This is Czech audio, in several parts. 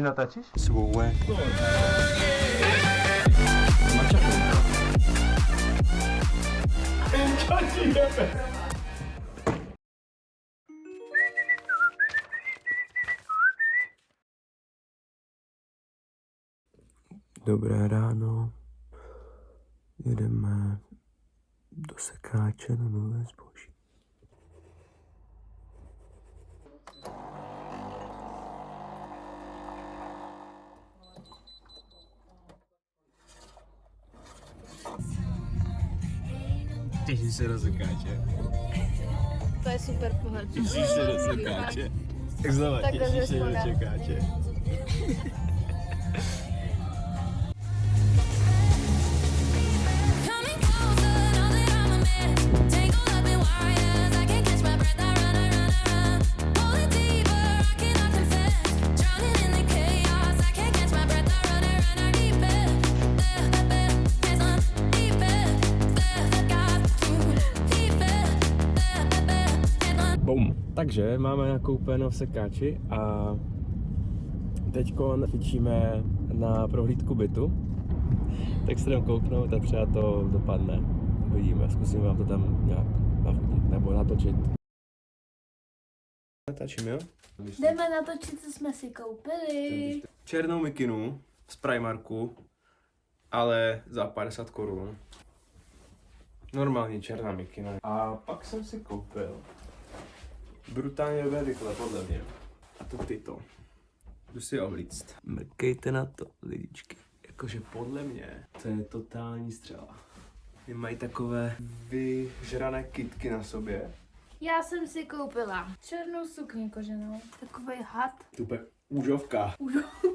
Natáčíš? Svůj. Dobré ráno. Jedeme do sekáče na nové zboží. Těšíš se do sekáče? To je super pohled. Těšíš se do sekáče? Tak znova, Takhle těšíš se do vypadá. sekáče? Bum. Takže máme nakoupeno v sekáči a teďko fičíme na prohlídku bytu. Tak se jdem kouknout a třeba to dopadne. Uvidíme, zkusím vám to tam nějak nafotit nebo natočit. Natáčím, jo? Jdeme natočit, co jsme si koupili. Černou mikinu z Primarku, ale za 50 korun. Normální černá mikina. A pak jsem si koupil brutálně dobré rykle, podle mě. A to tyto. Jdu si oblíct. Mrkejte na to, lidičky. Jakože podle mě to je totální střela. Ty mají takové vyžrané kytky na sobě. Já jsem si koupila černou sukni koženou, takový had, Tupe úžovka.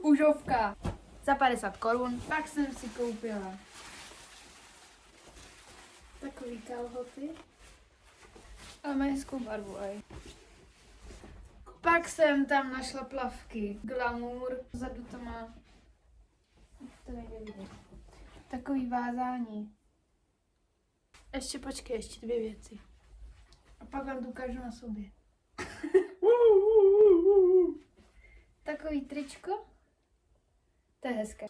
užovka, za 50 korun. Pak jsem si koupila takový kalhoty, ale mají hezkou barvu, aj. Pak jsem tam našla plavky Glamour, vzadu to má, to nejde vidět, takový vázání. Ještě počkej, ještě 2 věci. A pak vám to ukážu na sobě. Takový tričko. To je hezké.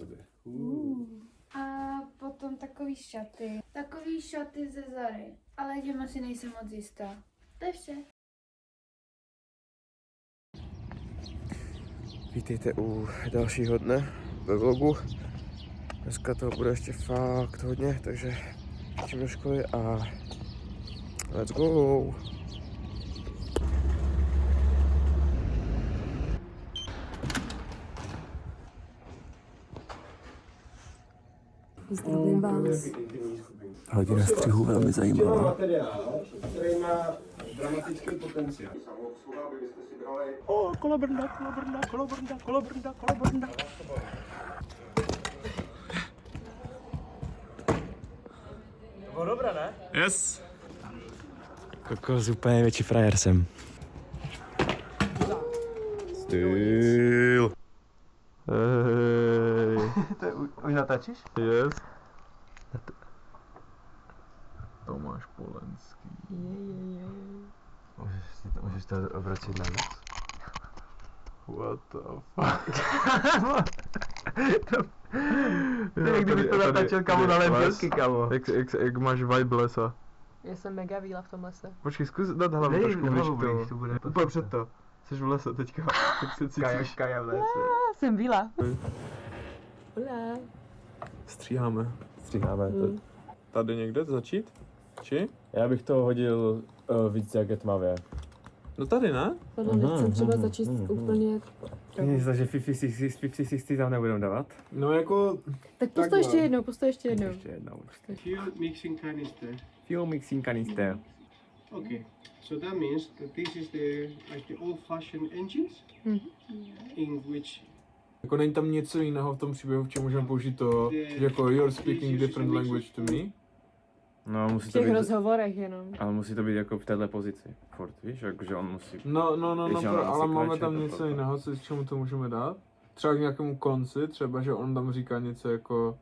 A potom takový šaty. Takový šaty ze Zary. Ale těm asi nejsem moc jistá. To je vše. Vítejte u dalšího dne ve vlogu. Dneska toho bude ještě fakt hodně, takže jdeme do školy a let's go! Zdravím vás. Hodina střihu velmi zajímavá. Materiál, který má dramatický potenciál. Kolobrnda. Bylo dobré, ne? Yes! Kokos, úplně největší frajer jsem. Styl. Hej. To je, už natáčíš? Yes. Tomáš Polenský. Můžeš to obracet na nás? What the fuck? To je, kdyby to natáčel kamo na lembilky, kamo. Jak máš vibe lesa? Já jsem mega víla v tom lese. Počkej, zkus dát hlavu Dej trošku hlavu blíž blíž, to bude Úplně před to. Jsi v lese teďka. Jak se cítíš? Kaja v lese. Jsem víla. Hola. Stříháme. Stříháme. Tady někde začít? Či? Já bych to hodil víc jak je tmavě. No tady, ne? Podle mě chci třeba začít úplně... Takže 50-60 tam nebudeme dávat? No jako... Tak postoj ještě jednou, postoj ještě jednou. Ještě jednou. Fuel mixing canister. Fuel mixing canister. Okay, so that means that this is the old-fashioned engines in which Jako není tam něco jiného v tom příběhu, v čem můžeme použít to, že jako you're speaking different language to me? No, musí V to těch být, rozhovorech jenom. ale musí to být jako v této pozici. Furt, víš, jakože on musí. No, Když on ale asi máme kleče, tam to něco potom. jiného, co, čemu to můžeme dát? Třeba k nějakému konci, třeba, že on tam říká něco jako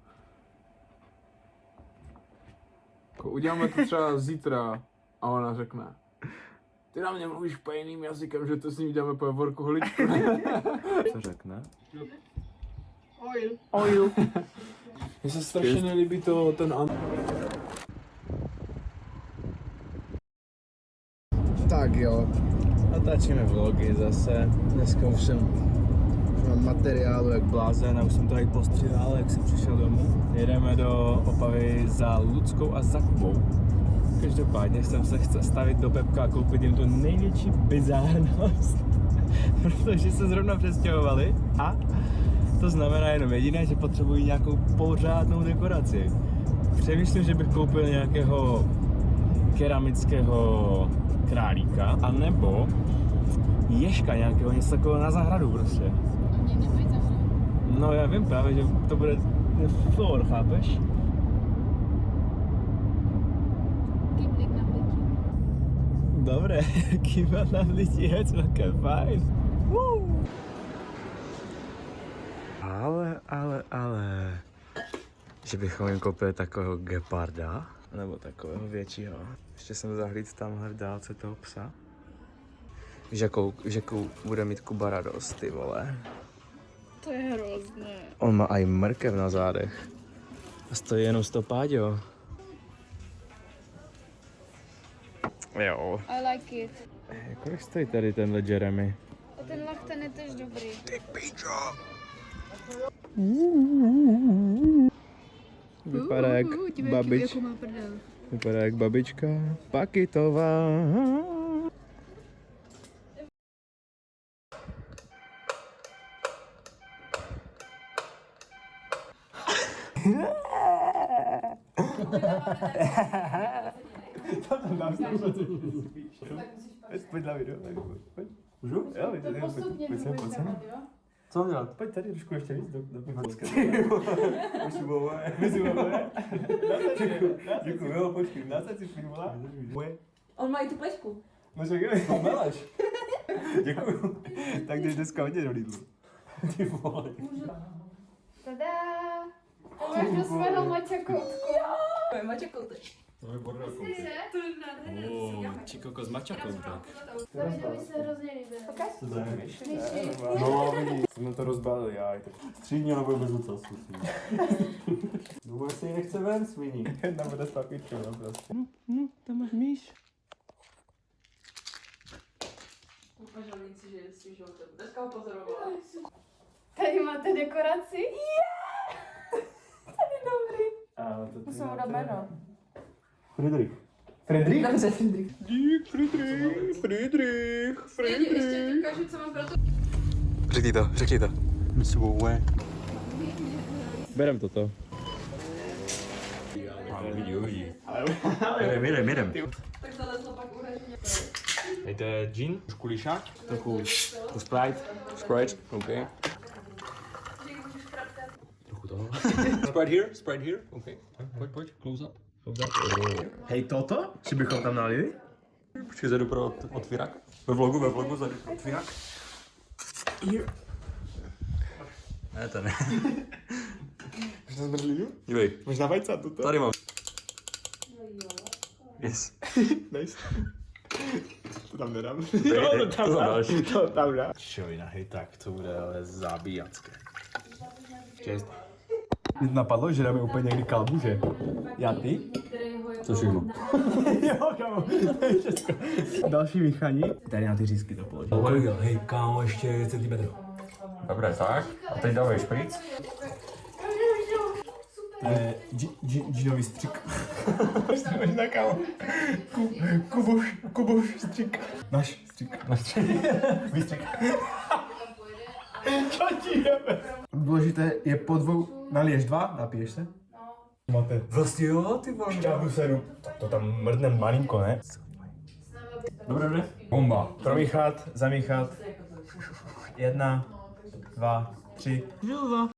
uděláme to třeba zítra a ona řekne Ty na mě mluvíš po jiným jazykem, že to s ním děláme po workoholičku. Co řekne? Oil. Oil. Mně se strašně nelíbí ten Tak jo, natáčíme vlogy zase. Dneska už mám materiálu jak blázen a už jsem to i postříhal, jak jsem přišel domů. Jedeme do Opavy za Luckou a za Kubou. Každopádně jsem se chce stavit do Pepka a koupit jim tu největší bizárnost, protože se zrovna přestěhovali a to znamená jenom jediné, že potřebují nějakou pořádnou dekoraci. Přemýšlím, že bych koupil nějakého keramického králíka, anebo ježka nějakého, něco takového na zahradu prostě. Oni nemají zahradu. No já vím právě, že to bude floor, chápeš? Kyblík na plití. Dobré, kývat na lidi je celkem fajn. Ale, že bychom jim koupili takového geparda, nebo takového většího. Ještě jsem zahlídl tamhle v dálce toho psa. Víš, jakou bude mít Kuba radost, ty vole. To je hrozné. On má i mrkev na zádech. A stojí jenom 100 páďo. Jo. I like it. Kolik stojí tady tenhle Jeremy? A ten lachtan je tež dobrý. Vypadá jak babič. Má prdel. Vypadá jak babička Pakitová. Pojď na video, pojď. Můžu? Jo, pojď sem. Co mám dělat? Pojď tady trošku ještě víc do pivotka. Děkuju, jo, počkej, násaď si pivola. On má i tu plešku. No čekaj, to meláš. Děkuju. Tak jdeš dneska hodně do Lidlu. Ty vole. Tada! A máš do svého mačakoutku. Mača koutek. Čikoko z mačakoutek. To mi se hrozně líbí. No, vidíš, jsme to rozbalili, já. Střídně nebo bez ocasu. Důvod se jí nechce ven, sviní. Jedna bude s papíčkou, no prostě. Tam máš míš. Požalíci, že jsi žoltem. Dneska ho pozorovala. Tady máte dekoraci. To jsem mu dal jméno. Friedrich. Friedrich? Dobře, Friedrich. Dík, Friedrich. Ještě ti ukážu, co mám pro to. Řekni to. Berem toto. Jdem. Tak zalezlo pak uhažně. Dejte gin, trošku lišák, trochu Sprite. Sprite, OK. Trochu toho. Sprite here, OK. Pojď, close up. Hej, toto? Či bychom tam nalili? Počkej, zadu pro otvírák. Ve vlogu zadu otvírák. Here. Ne, to ne. Máš na zmrzlinu? Dívej, Máš na vajca toto? tady mám. Yes. Nice. To tam nedám. Jo, to tam dáš. To tam dám. Čovina, hej, tak to bude ale zabíjacké. Čest. Mě napadlo, že dáme úplně někdy kalbu, že? Já ty? Co všechno? Jo, kámo, to je všechno. Další míchaní. Tady na ty řízky to položím. Hej, kámo, ještě centimetr. Dobré, tak. A teď dávej špric. Džinový střik. Možná, kámo. Kubuš střik. Náš střik. Výstřik. Co ti jdeme? Důležité je po dvou, naliješ 2, napiješ se? No. Máte. Vlastně jo, ty vole. Šťávu sedu. To tam mrdne malinko, ne? Dobré. Bomba. Promíchat, zamíchat. 1, 2, 3. Žilva.